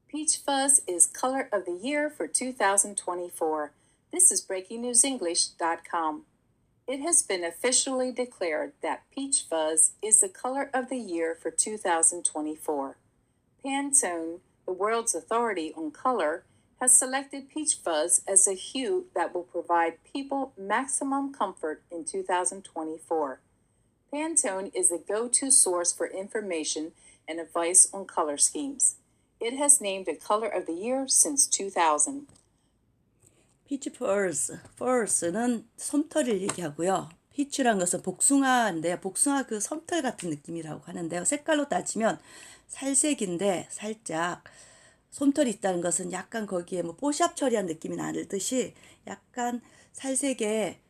Peach fuzz is color of the year for 2024. This is breakingnewsenglish.com. It has been officially declared that peach fuzz is the color of the year for 2024. Pantone, the world's authority on color, has selected peach fuzz as a hue that will provide people maximum comfort in 2024. Pantone is the go-to source for information and advice on color schemes. It has named a color of the year since 2000. 피치 펄스는 솜털을 얘기하고요. 피치란 것은 복숭아인데요. 복숭아 그 솜털 같은 느낌이라고 하는데요. 색깔로 따지면 살색인데 살짝 솜털이 있다는 것은 약간 거기에 뭐 뽀샵 처리한 느낌이 나듯이 약간 살색에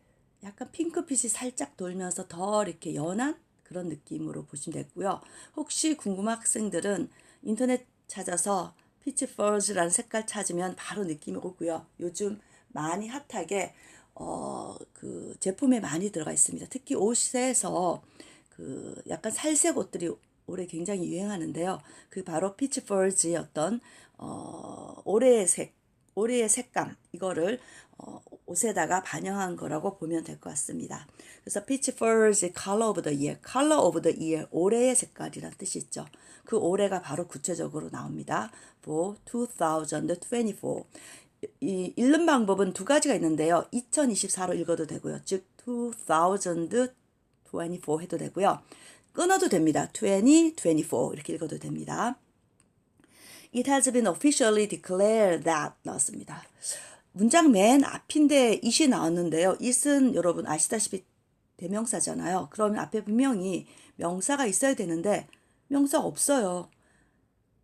약간 핑크빛이 살짝 돌면서 더 이렇게 연한 그런 느낌으로 보시면 되고요. 혹시 궁금한 학생들은 인터넷 찾아서 피치 펄즈라는 색깔 찾으면 바로 느낌이 오고요. 요즘 많이 핫하게 그 제품에 많이 들어가 있습니다. 특히 옷에서 그 약간 살색 옷들이 올해 굉장히 유행하는데요. 그 바로 피치 펄즈의 어떤 올해의 색감 이거를 옷에다가 반영한 거라고 보면 될 것 같습니다. 그래서 Peach Fuzz Color of the Year, Color of the Year, 올해의 색깔이란 뜻이 있죠. 그 올해가 바로 구체적으로 나옵니다. For 2024. 읽는 방법은 두 가지가 있는데요. 2024로 읽어도 되고요. 즉 2024 해도 되고요. 끊어도 됩니다. 2024 이렇게 읽어도 됩니다. It has been officially declared that 나왔습니다. 문장 맨 앞인데 it이 나왔는데요. it은 여러분 아시다시피 대명사잖아요. 그러면 앞에 분명히 명사가 있어야 되는데 명사가 없어요.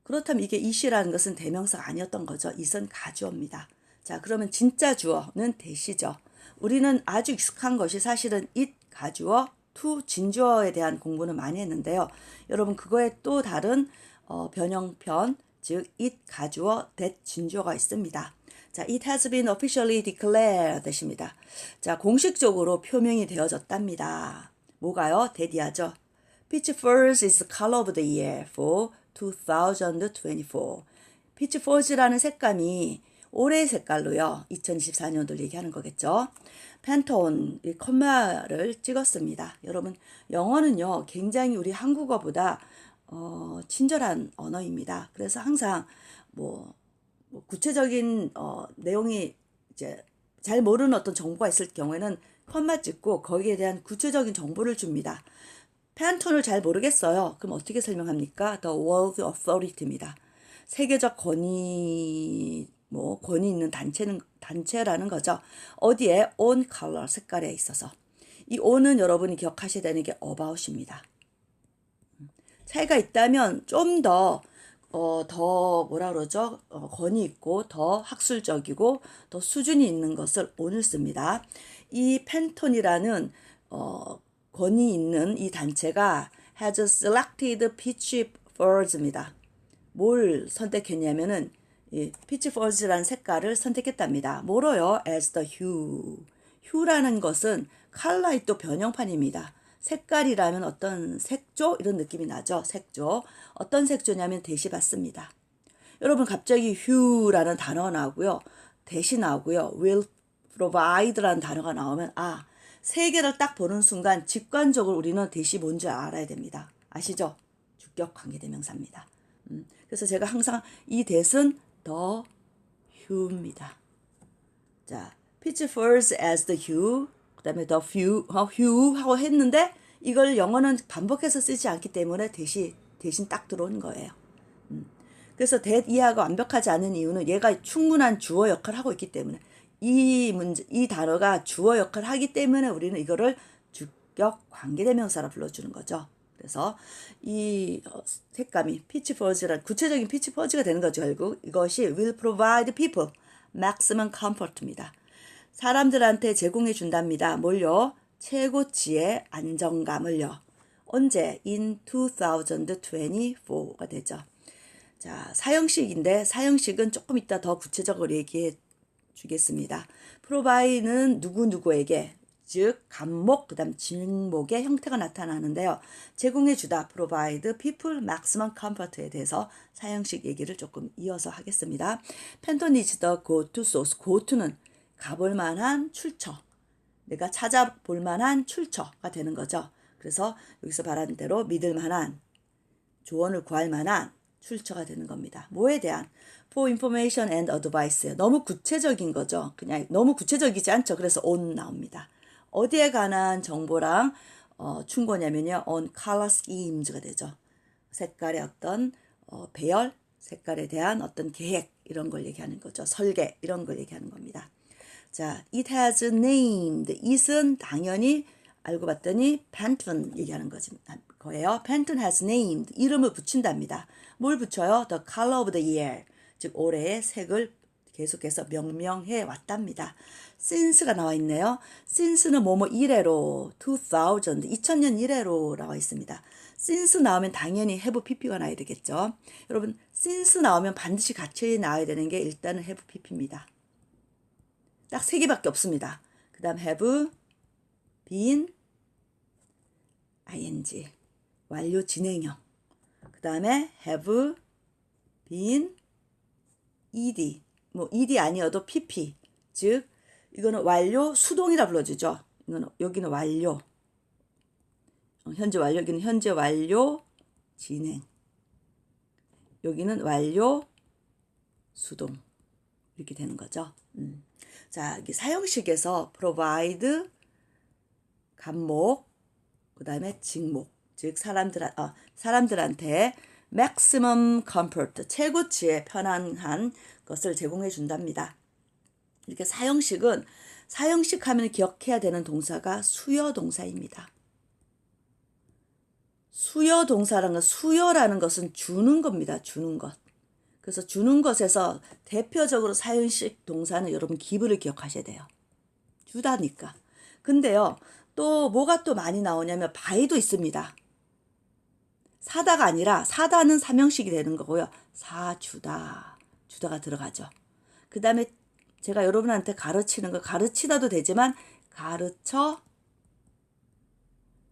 그렇다면 이게 it이라는 것은 대명사가 아니었던 거죠. it은 가주어입니다. 자, 그러면 진짜 주어는 대시죠. 우리는 아주 익숙한 것이 사실은 it 가주어, to 진주어에 대한 공부는 많이 했는데요. 여러분 그거에 또 다른 변형편 즉 it 가주어, that 진주어가 있습니다. 자, it has been officially declared 입니다. 자, 공식적으로 표명이 되어졌답니다. 뭐가요? that이야죠. Peach fuzz is the color of the year for 2024. 피치 펄즈라는 색감이 올해의 색깔로요. 2024년도를 얘기하는 거겠죠. 팬톤, 이 콤마를 찍었습니다. 여러분 영어는요. 굉장히 우리 한국어보다 친절한 언어입니다. 그래서 항상 뭐 구체적인 내용이 이제 잘 모르는 어떤 정보가 있을 경우에는 컴마 찍고 거기에 대한 구체적인 정보를 줍니다. 팬톤을 잘 모르겠어요. 그럼 어떻게 설명합니까? The World Authority입니다. 세계적 권위 있는 단체라는 거죠. 어디에? On color, 색깔에 있어서. 이 on은 여러분이 기억하셔야 되는 게 about입니다. 차이가 있다면 좀 더 뭐라 그러죠? 권위 있고 더 학술적이고 더 수준이 있는 것을 on을 씁니다. 이 팬톤이라는 권위 있는 이 단체가 has selected peach fuzz입니다. 뭘 선택했냐면은 이 peach fuzz라는 색깔을 선택했답니다. 뭐로요? as the hue. hue라는 것은 컬러의 또 변형판입니다. 색깔이라면 어떤 색조 이런 느낌이 나죠. 색조. 어떤 색조냐면 대시 받습니다. 여러분 갑자기 hue라는 단어가 나오고요. 대시 나오고요. will provide라는 단어가 나오면 세 개를 딱 보는 순간 직관적으로 우리는 대시 뭔지 알아야 됩니다. 아시죠? 주격 관계대명사입니다. 그래서 제가 항상 이 대은 the hue입니다. 자, peach fuzz as the hue. 그 다음에 the hue 하고 했는데 이걸 영어는 반복해서 쓰지 않기 때문에 대신 딱 들어온 거예요. 그래서 that 이하가 완벽하지 않은 이유는 얘가 충분한 주어 역할을 하고 있기 때문에 이 단어가 주어 역할을 하기 때문에 우리는 이거를 주격 관계대명사로 불러주는 거죠. 그래서 이 색감이 피치 퍼즈란 구체적인 피치 퍼즈가 되는 거죠. 결국 이것이 will provide people maximum comfort입니다. 사람들한테 제공해 준답니다. 뭘요? 최고치의 안정감을요. 언제? In 2024가 되죠. 자, 사형식인데 사형식은 조금 이따 더 구체적으로 얘기해 주겠습니다. provide는 누구누구에게 즉 감목 그다음 직목의 형태가 나타나는데요. 제공해 주다 provide people maximum comfort에 대해서 사형식 얘기를 조금 이어서 하겠습니다. 펜톤 is the go-to source. go-to는 가볼 만한 출처. 내가 찾아볼 만한 출처가 되는 거죠. 그래서 여기서 말하는 대로 믿을 만한 조언을 구할 만한 출처가 되는 겁니다. 뭐에 대한? For information and advice. 너무 구체적인 거죠. 그냥 너무 구체적이지 않죠. 그래서 on 나옵니다. 어디에 관한 정보랑 충고냐면요. on color schemes가 되죠. 색깔의 어떤 배열, 색깔에 대한 어떤 계획 이런 걸 얘기하는 거죠. 설계 이런 걸 얘기하는 겁니다. 자, it has named. it은 당연히 알고 봤더니 Pantone 얘기하는 거예요. Pantone has named. 이름을 붙인답니다. 뭘 붙여요? The color of the year. 즉 올해의 색을 계속해서 명명해 왔답니다. since가 나와 있네요. since는 뭐뭐 이래로 2000년 이래로 나와 있습니다. since 나오면 당연히 have pp가 나와야 되겠죠. 여러분 since 나오면 반드시 같이 나와야 되는 게 일단은 have pp입니다. 딱 세 개밖에 없습니다. 그 다음 have been ing 완료 진행형. 그 다음에 have been ed 뭐 ed 아니어도 pp 즉 이거는 완료 수동이라 불러주죠. 이거는 여기는 완료 현재 완료 여기는 현재 완료 진행 여기는 완료 수동 이렇게 되는 거죠. 자, 여기 사형식에서 provide 감목 그 다음에 직목 즉 사람들한테 maximum comfort 최고치의 편안한 것을 제공해 준답니다. 이렇게 사형식 하면 기억해야 되는 동사가 수여 동사입니다. 수여 동사라는 건 수여라는 것은 주는 겁니다. 주는 것. 그래서 주는 것에서 대표적으로 사형식 동사는 여러분 give를 기억하셔야 돼요. 주다니까. 근데요. 또 뭐가 또 많이 나오냐면 buy도 있습니다. 사다가 아니라 사다는 삼형식이 되는 거고요. 사주다. 주다가 들어가죠. 그 다음에 제가 여러분한테 가르치는 거 가르치다도 되지만 가르쳐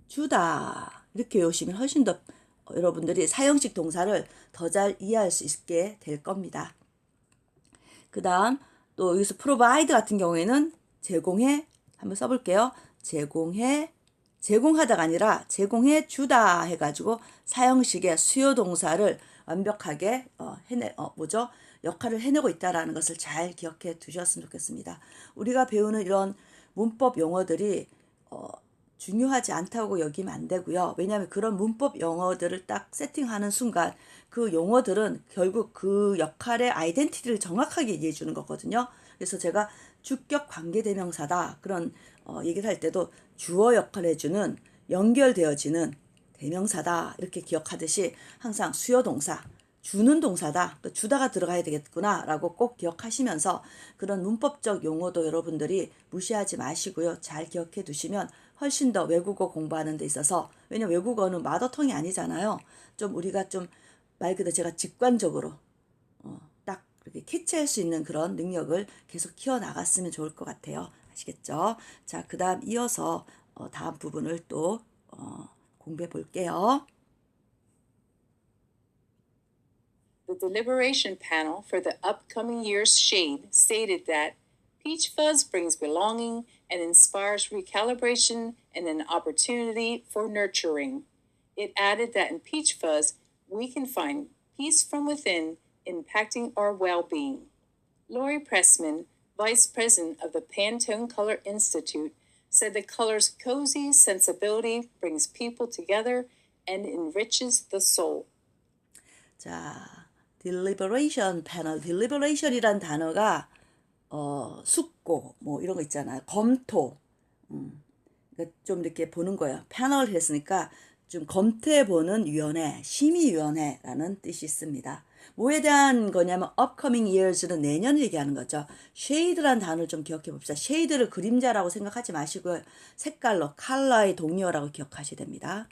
주다. 이렇게 외우시면 훨씬 더 여러분들이 사형식 동사를 더 잘 이해할 수 있게 될 겁니다. 그 다음 또 여기서 provide 같은 경우에는 제공해 한번 써볼게요. 제공하다가 아니라 제공해 주다 해가지고 사형식의 수요 동사를 완벽하게 역할을 해내고 있다라는 것을 잘 기억해 두셨으면 좋겠습니다. 우리가 배우는 이런 문법 용어들이 중요하지 않다고 여기면 안 되고요. 왜냐하면 그런 문법 용어들을 딱 세팅하는 순간 그 용어들은 결국 그 역할의 아이덴티티를 정확하게 얘기해 주는 거거든요. 그래서 제가 주격 관계대명사다 그런 얘기를 할 때도 주어 역할을 해주는 연결되어지는 대명사다 이렇게 기억하듯이 항상 수요동사 주는 동사다 또 주다가 들어가야 되겠구나 라고 꼭 기억하시면서 그런 문법적 용어도 여러분들이 무시하지 마시고요. 잘 기억해 두시면 훨씬 더 외국어 공부하는 데 있어서 왜냐면 외국어는 마더텅이 아니잖아요. 좀 우리가 좀 말 그대로 제가 직관적으로 딱 이렇게 캐치할 수 있는 그런 능력을 계속 키워나갔으면 좋을 것 같아요. 아시겠죠? 자, 그 다음 이어서 다음 부분을 또 공부해 볼게요. The deliberation panel for the upcoming year's shade stated that Peach Fuzz brings belonging and inspires recalibration and an opportunity for nurturing. It added that in Peach Fuzz, we can find peace from within, impacting our well-being. Lori Pressman, Vice President of the Pantone Color Institute, said the color's cozy sensibility brings people together and enriches the soul. 자, deliberation panel. deliberation이란 단어가 숙고 뭐 이런 거 있잖아요. 검토. 그러니까 좀 이렇게 보는 거예요. 패널을 했으니까 좀 검토해보는 위원회, 심의위원회라는 뜻이 있습니다. 뭐에 대한 거냐면 upcoming years는 내년을 얘기하는 거죠. shade라는 단어를 좀 기억해 봅시다. shade를 그림자라고 생각하지 마시고요. 색깔로, 컬러의 동료라고 기억하셔야 됩니다.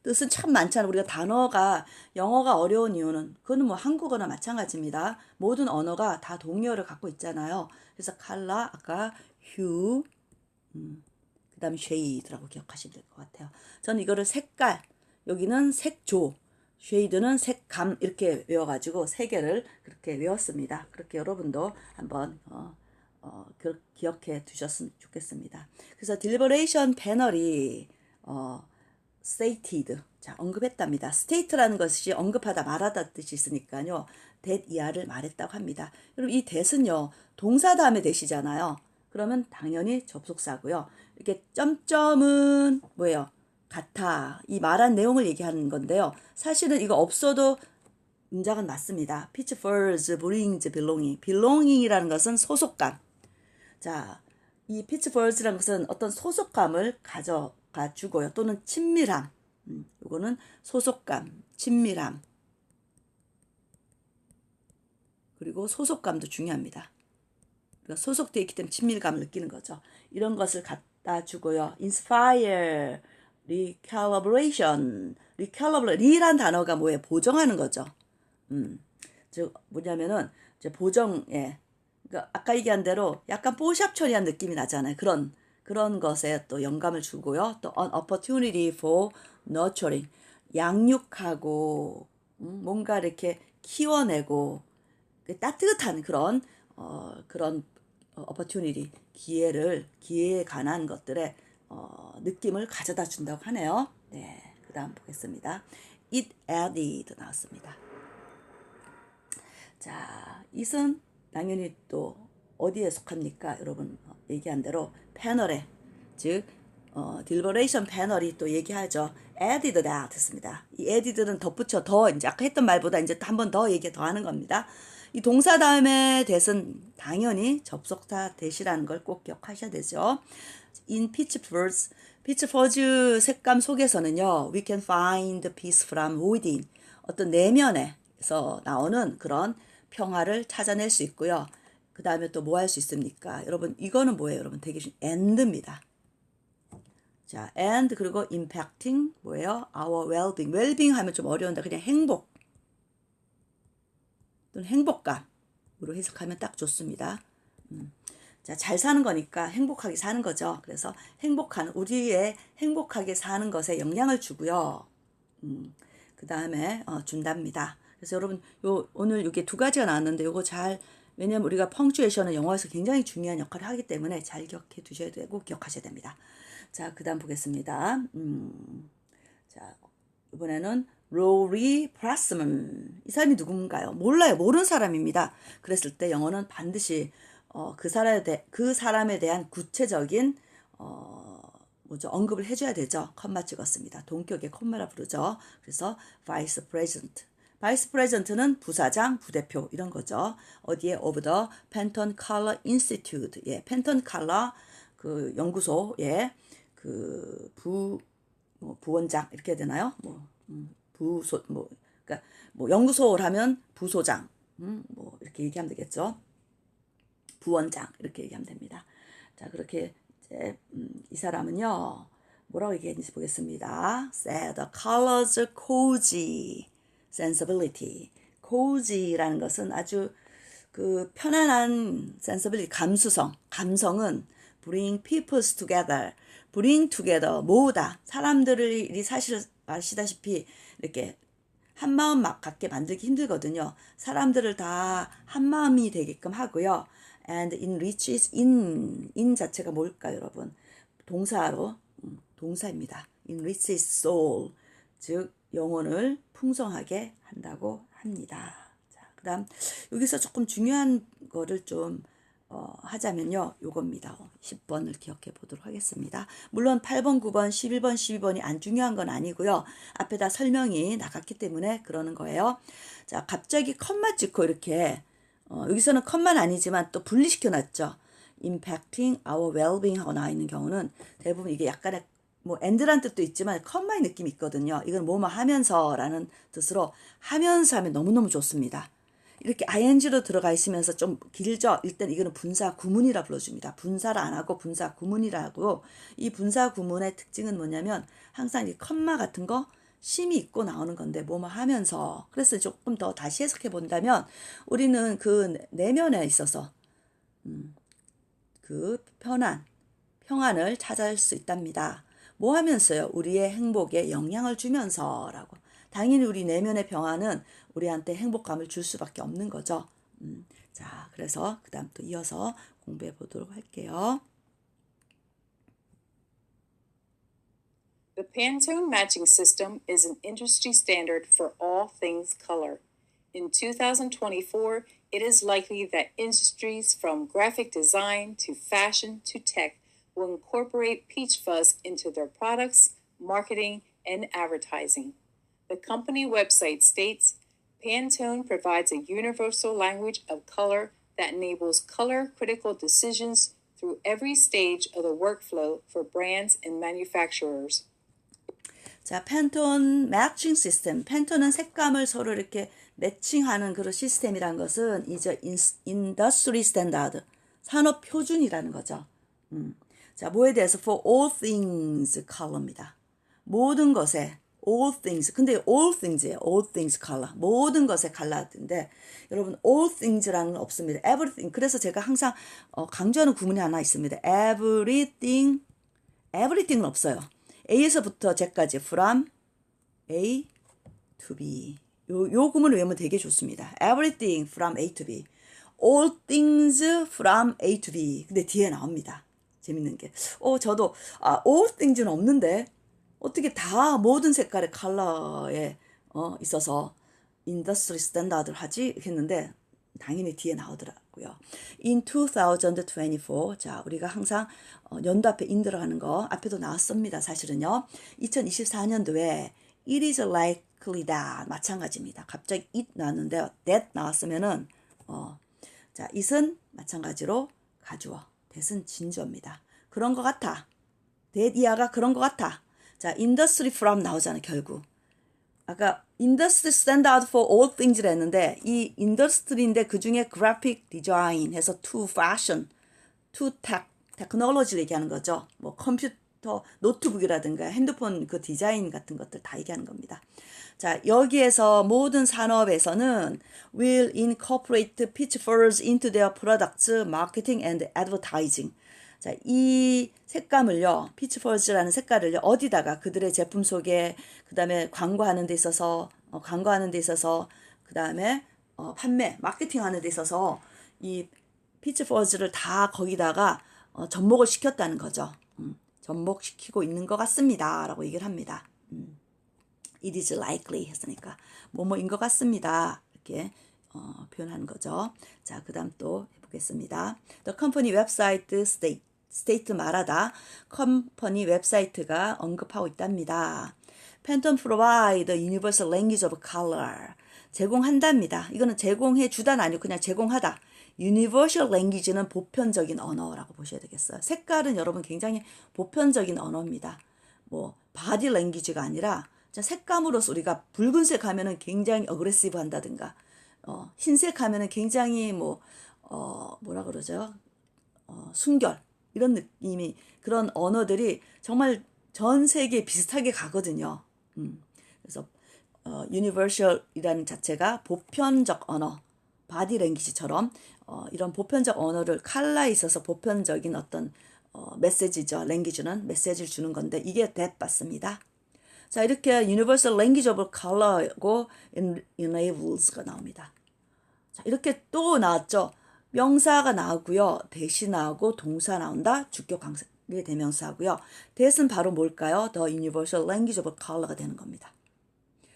뜻은 참 많잖아요. 우리가 단어가 영어가 어려운 이유는 그거는 뭐 한국어나 마찬가지입니다. 모든 언어가 다 동료를 갖고 있잖아요. 그래서 컬러, 아까 hue, 그 다음에 shade라고 기억하시면 될 것 같아요. 저는 이거를 색깔, 여기는 색조, shade는 색감 이렇게 외워가지고 세 개를 그렇게 외웠습니다. 그렇게 여러분도 한번 기억해 두셨으면 좋겠습니다. 그래서 deliberation 패널이 stated, 자 언급했답니다. state라는 것이 언급하다 말하다 뜻이 있으니까요. that 이하를 말했다고 합니다. 그럼 이 that은요 동사 다음에 that이잖아요. 그러면 당연히 접속사고요. 이렇게 점점은 뭐예요? 같아. 이 말한 내용을 얘기하는 건데요. 사실은 이거 없어도 문장은 맞습니다. Pitchfords brings belonging. belonging이라는 것은 소속감. 자, 이 Pitchfords라는 것은 어떤 소속감을 가져가 주고요. 또는 친밀함. 이거는 소속감, 친밀함. 그리고 소속감도 중요합니다. 그러니까 소속되어 있기 때문에 친밀감을 느끼는 거죠. 이런 것을 갖다 주고요. inspire, recalibration. recalibration 단어가 뭐예요? 보정하는 거죠. 즉 뭐냐면은 이제 보정에 그러니까 아까 얘기한 대로 약간 뽀샵 처리한 느낌이 나잖아요. 그런 것에 또 영감을 주고요. 또 an opportunity for nurturing. 양육하고 뭔가 이렇게 키워내고 따뜻한 그런 opportunity, 기회에 관한 것들의 느낌을 가져다 준다고 하네요. 네, 그 다음 보겠습니다. It added 나왔습니다. 자, it은 당연히 또 어디에 속합니까? 여러분 얘기한 대로 패널에, 즉 deliberation 패널이 또 얘기하죠. added that 했습니다. 이 added는 덧붙여 더 이제 아까 했던 말보다 이제 한 번 더 얘기 더 하는 겁니다. 이 동사 다음에 that은 당연히 접속사 that이라는 걸 꼭 기억하셔야 되죠. In Pitchfords 색감 속에서는요, we can find peace from within. 어떤 내면에서 나오는 그런 평화를 찾아낼 수 있고요. 그 다음에 또 뭐 할 수 있습니까? 여러분, 이거는 뭐예요? 여러분, 되게 and입니다. 자, and 그리고 impacting 뭐예요? our well-being. well-being 하면 좀 어려운데 그냥 행복 또는 행복감으로 해석하면 딱 좋습니다. 자, 잘 사는 거니까 행복하게 사는 거죠. 그래서 우리의 행복하게 사는 것에 영향을 주고요. 그 다음에 준답니다. 그래서 여러분 오늘 이게 두 가지가 나왔는데 요거 왜냐면 우리가 펑츄에이션은 영어에서 굉장히 중요한 역할을 하기 때문에 잘 기억해 두셔야 되고 기억하셔야 됩니다. 자, 그 다음 보겠습니다. 자, 이번에는 로리 프라스먼. 이 사람이 누군가요? 몰라요. 모르는 사람입니다. 그랬을 때 영어는 반드시 그 사람에 대한 구체적인 언급을 해줘야 되죠. 컴마 찍었습니다. 동격의 컴마라 부르죠. 그래서 vice president. vice president는 부사장, 부대표 이런 거죠. 어디에 of the Pantone Color Institute. 예, Pantone Color 그 연구소에 그 부원장 이렇게 해야 되나요? 그러니까 연구소라면 부소장, 이렇게 얘기하면 되겠죠. 부원장 이렇게 얘기하면 됩니다. 자, 그렇게 이제 이 사람은요 뭐라고 얘기했는지 보겠습니다. said the colors cozy sensibility. cozy라는 것은 아주 그 편안한 sensibility, 감성은 bring people together. bring together, 모으다. 사람들이 사실 아시다시피 이렇게 한 마음 갖게 만들기 힘들거든요. 사람들을 다 한 마음이 되게끔 하고요. and enriches in 자체가 뭘까요, 여러분? 동사입니다. enriches soul, 즉 영혼을 풍성하게 한다고 합니다. 자, 그다음 여기서 조금 중요한 거를 좀 하자면요. 요겁니다. 10번을 기억해 보도록 하겠습니다. 물론 8번, 9번, 11번, 12번이 안 중요한 건 아니고요. 앞에다 설명이 나갔기 때문에 그러는 거예요. 자, 갑자기 컴마 찍고 이렇게 여기서는 컴마는 아니지만 또 분리시켜 놨죠. impacting our well-being 하고 나와 있는 경우는 대부분 이게 약간의 and란 뜻도 있지만 컴마의 느낌이 있거든요. 이건 뭐뭐 하면서라는 뜻으로 하면서 하면 너무너무 좋습니다. 이렇게 ing로 들어가 있으면서 좀 길죠. 일단 이거는 분사 구문이라 불러줍니다. 분사를 안 하고 분사 구문이라고. 이 분사 구문의 특징은 뭐냐면 항상 이 컴마 같은 거 심이 있고 나오는 건데 뭐뭐 하면서. 그래서 조금 더 다시 해석해 본다면 우리는 그 내면에 있어서 그 편안, 평안을 찾을 수 있답니다. 뭐 하면서요? 우리의 행복에 영향을 주면서라고. 당연히 우리 내면의 평안은 우리한테 행복감을 줄 수밖에 없는 거죠. 자, 그래서 그 다음 또 이어서 공부해 보도록 할게요. The Pantone matching system is an industry standard for all things color. In 2024, it is likely that industries from graphic design to fashion to tech will incorporate peach fuzz into their products, marketing, and advertising. The company website states Pantone provides a universal language of color that enables color critical decisions through every stage of the workflow for brands and manufacturers. 자, 팬톤 매칭 시스템. 팬톤은 색감을 서로 이렇게 매칭하는 그런 시스템이란 것은 이제 인더스트리 스탠다드, 산업 표준이라는 거죠. 자, 뭐에 대해서 for all things color입니다. 모든 것에 all things. 근데 all things예요. all things color. 모든 것의 컬러인데 여러분 all things라는 건 없습니다. everything. 그래서 제가 항상 강조하는 구문이 하나 있습니다. everything은 없어요. A에서부터 Z까지 from A to B. 요 구문을 외우면 되게 좋습니다. Everything from A to B. All things from A to B. 근데 뒤에 나옵니다. 재밌는 게. 저도 all things는 없는데 어떻게 다 모든 색깔의 컬러에 있어서 인더스트리 스탠다드를 하지 했는데 당연히 뒤에 나오더라고요. In 2024, 자, 우리가 항상 연도 앞에 in 들어가는 거 앞에도 나왔습니다. 사실은요. 2024년도에 it is likely that 마찬가지입니다. 갑자기 it 나왔는데 that 나왔으면은 자, it은 마찬가지로 가주어, that은 진주어입니다. 그런 것 같아. that 이하가 그런 것 같아. 자, industry from 나오잖아요, 결국. 아까 industry standard for all things를 했는데 이 인더스트리인데 그중에 graphic design 해서 to fashion, to tech, technology를 얘기하는 거죠. 뭐 컴퓨터, 노트북이라든가 핸드폰 그 디자인 같은 것들 다 얘기하는 겁니다. 자, 여기에서 모든 산업에서는 will incorporate peach fuzz into their products, marketing and advertising. 자, 이 색감을요, 피치 펄즈라는 색깔을요, 어디다가 그들의 제품 소개, 그 다음에 광고하는 데 있어서, 그 다음에 판매, 마케팅하는 데 있어서 이 피치 펄즈를 다 거기다가 접목을 시켰다는 거죠. 접목시키고 있는 것 같습니다. 라고 얘기를 합니다. It is likely 했으니까 뭐뭐인 것 같습니다. 이렇게 표현하는 거죠. 자, 그 다음 또 해보겠습니다. The company website state 말하다. 컴퍼니 웹사이트가 언급하고 있답니다. Pantone provide the universal language of color. 제공한답니다. 이거는 제공해 주다는 아니고 그냥 제공하다. Universal language는 보편적인 언어라고 보셔야 되겠어요. 색깔은 여러분 굉장히 보편적인 언어입니다. 뭐 body language가 아니라 색감으로서 우리가 붉은색 하면은 굉장히 어그레시브 한다든가 흰색 하면은 굉장히 뭐라 그러죠? 순결 이런 느낌이 그런 언어들이 정말 전 세계에 비슷하게 가거든요. 그래서 universal이라는 자체가 보편적 언어, 바디 랭귀지처럼 이런 보편적 언어를 컬러에 있어서 보편적인 어떤 메시지죠. 랭귀지는 메시지를 주는 건데 이게 that 받습니다. 자, 이렇게 universal language of color고 enables가 나옵니다. 자, 이렇게 또 나왔죠. 명사가 나오고요. 대시 나오고 동사 나온다. 주격 관계 대명사고요. that은 바로 뭘까요? The universal language of color가 되는 겁니다.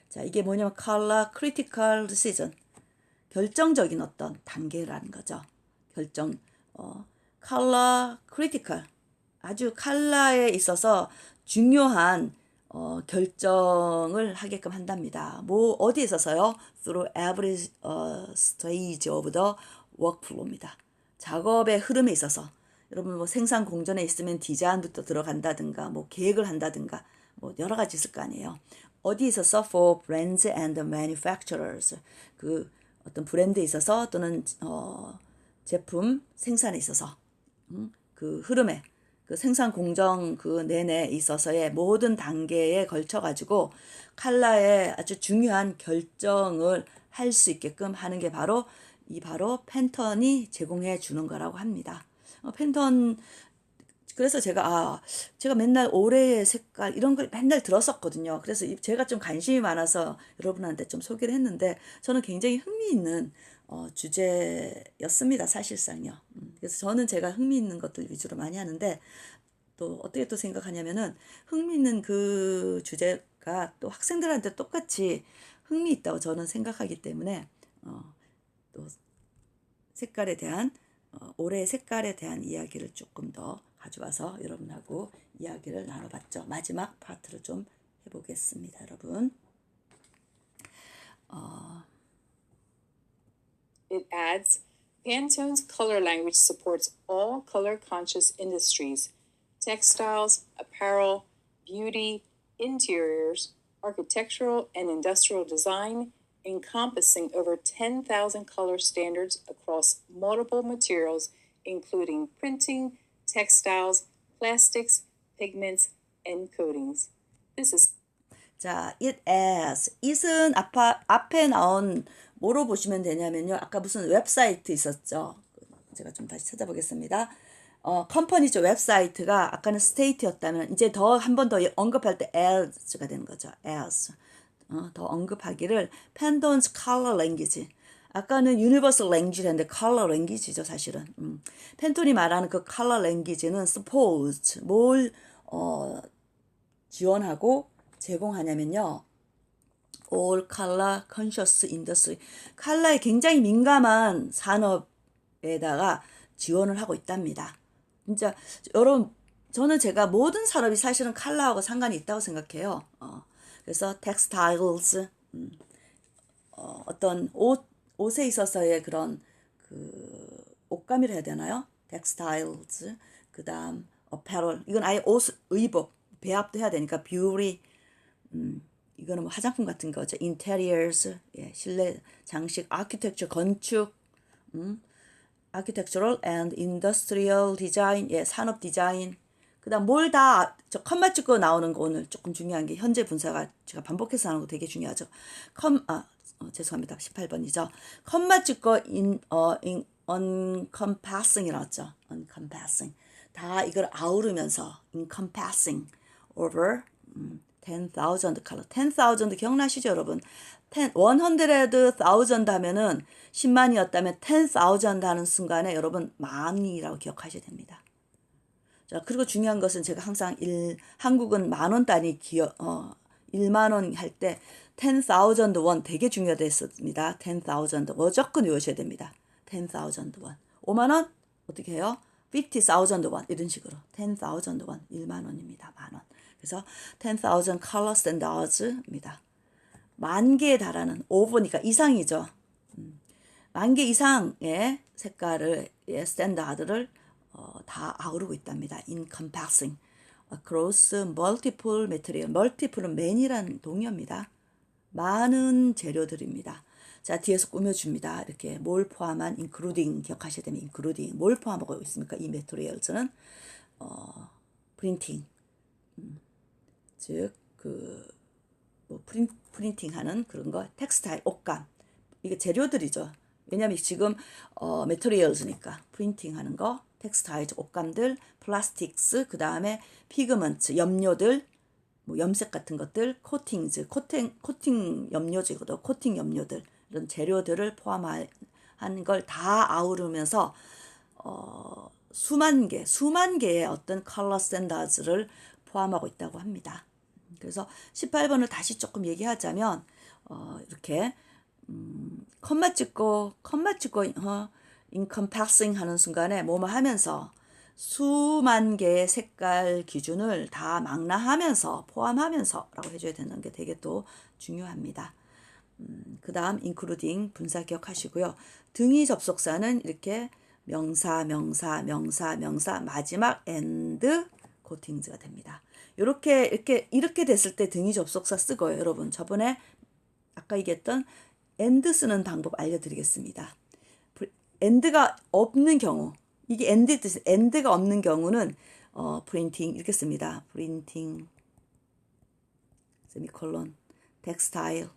자, 이게 뭐냐면 color critical decision. 결정적인 어떤 단계라는 거죠. color critical. 아주 컬러에 있어서 중요한 결정을 하게끔 한답니다. 뭐 어디에 있어서요? Through every stage of the workflow입니다. 작업의 흐름에 있어서 여러분 뭐 생산 공정에 있으면 디자인부터 들어간다든가 뭐 계획을 한다든가 뭐 여러 가지 있을 거 아니에요. 어디에 있어서 for brands and manufacturers 그 어떤 브랜드에 있어서 또는 제품 생산에 있어서 그 흐름에 그 생산 공정 그 내내 있어서의 모든 단계에 걸쳐 가지고 컬러의 아주 중요한 결정을 할 수 있게끔 하는 게 바로 팬턴이 제공해 주는 거라고 합니다. 팬턴 그래서 제가 맨날 올해의 색깔 이런 걸 맨날 들었었거든요. 그래서 제가 좀 관심이 많아서 여러분한테 좀 소개를 했는데 저는 굉장히 흥미있는 주제였습니다. 사실상요. 그래서 저는 제가 흥미있는 것들 위주로 많이 하는데 또 어떻게 또 생각하냐면은 흥미있는 그 주제가 또 학생들한테 똑같이 흥미있다고 저는 생각하기 때문에 또 색깔에 대한 올해의 색깔에 대한 이야기를 조금 더 가져와서 여러분하고 이야기를 나눠봤죠. 마지막 파트를 좀 해보겠습니다, 여러분. It adds, Pantone's color language supports all color-conscious industries, textiles, apparel, beauty, interiors, architectural and industrial design, encompassing over 10,000 color standards across multiple materials, including printing, textiles, plastics, pigments, and coatings. This is 자, it as. it은 앞에 나온 뭐로 보시면 되냐면요. 아까 무슨 웹사이트 있었죠. 제가 좀 다시 찾아보겠습니다. 컴퍼니죠. 웹사이트가 아까는 state였다면 이제 더 한 번 더 언급할 때 as가 되는 거죠. as. 더 언급하기를 Pantone's color language. 아까는 universal language를 했는데 color language죠, 사실은. 펜톤이 말하는 그 color language는 suppose 뭘 지원하고 제공하냐면요. all color conscious industry. 컬러에 굉장히 민감한 산업에다가 지원을 하고 있답니다. 진짜 여러분 제가 모든 산업이 사실은 컬러하고 상관이 있다고 생각해요. 그래서 textiles 어떤 옷에 있어서의 그런 그 옷감이라 해야 되나요? textiles 그다음 apparel 이건 아예 옷 의복 배합도 해야 되니까 beauty 이거는 뭐 화장품 같은 거죠. interiors 예, 실내 장식 architecture 건축 architectural and industrial design 예, 산업 디자인 그다음 뭘 다 저 컴마 찍고 나오는 거 오늘 조금 중요한 게 현재 분사가 제가 반복해서 하는 거 되게 중요하죠. 죄송합니다. 18번이죠. 컴마 찍고 encompassing 이라고 encompassing 다 이걸 아우르면서 encompassing over 10,000 color. 10,000 기억나시죠, 여러분? 100,000 하면은 10만이었다면 10,000 하는 순간에 여러분 만이라고 기억하셔야 됩니다. 자, 그리고 중요한 것은 제가 항상 한국은 만원 단위 1만원 할 때 10,000 won 되게 중요했습니다. 10,000 무조건 외우셔야 됩니다. 10,000 won. 5만원 어떻게 해요? 50,000 won 이런 식으로 10,000 won 1만원입니다. 만원. 그래서 10,000 color standards입니다. 만 개에 달하는 over니까 이상이죠. 만 개 이상의 색깔을 스탠다드를 다 아우르고 있답니다. encompassing across multiple material. multiple은 many라는 동의어입니다. 많은 재료들입니다. 자, 뒤에서 꾸며줍니다. 이렇게 뭘 포함한 including 기억하셔야 됩니다. including 뭘 포함하고 있습니까? 이 materials는 printing 즉 뭐 프린팅하는 그런 거 텍스타일 옷감 이게 재료들이죠. 왜냐하면 지금 materials니까 프린팅하는 거 텍스타일 옷감들 플라스틱스 그 다음에 피그먼트 염료들 뭐 염색 같은 것들 코팅즈 코팅 염료지거든 코팅 염료들 이런 재료들을 포함한 걸 다 아우르면서 수만 개의 어떤 컬러 스탠다드를 포함하고 있다고 합니다. 그래서 18번을 다시 조금 얘기하자면 이렇게 컴마 찍고 encompassing 하는 순간에 뭐뭐 하면서 수만 개의 색깔 기준을 다 망라하면서 포함하면서 라고 해줘야 되는 게 되게 또 중요합니다. 그 다음 including 분사 기억하시고요. 등위 접속사는 이렇게 명사 마지막 and coatings가 됩니다. 이렇게 됐을 때 등위 접속사 쓰고요. 여러분 저번에 아까 얘기했던 and 쓰는 방법 알려드리겠습니다. and가 없는 경우 이게 and 뜻이 and가 없는 경우는 printing 이렇게 씁니다. printing 세미콜론 textile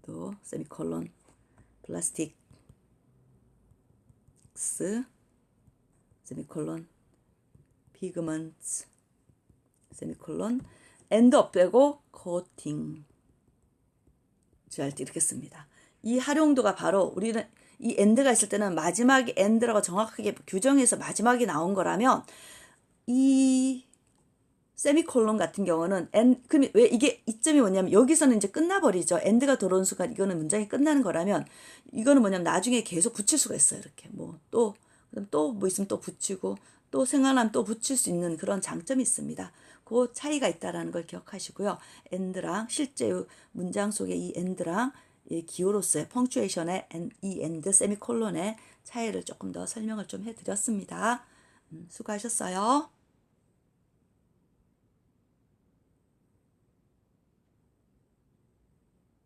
또 세미콜론 플라스틱스 세미콜론, pigments, 세미콜론, end up 빼고 coating. 할 때 이렇게 씁니다. 이 활용도가 바로 우리는 이 end가 있을 때는 마지막에 end라고 정확하게 규정해서 마지막에 나온 거라면 이 세미콜론 같은 경우는 그럼 왜 이게 이점이 뭐냐면 여기서는 이제 끝나버리죠. end가 들어온 순간 이거는 문장이 끝나는 거라면 이거는 뭐냐면 나중에 계속 붙일 수가 있어요. 이렇게 뭐 또 뭐 있으면 또 붙이고 또 생각나면 또 붙일 수 있는 그런 장점이 있습니다. 그 차이가 있다라는 걸 기억하시고요. end랑 실제 문장 속의 이 end랑 이 기호로서의 펑츄에이션의 이 end 세미콜론의 차이를 조금 더 설명을 좀 해드렸습니다. 수고하셨어요.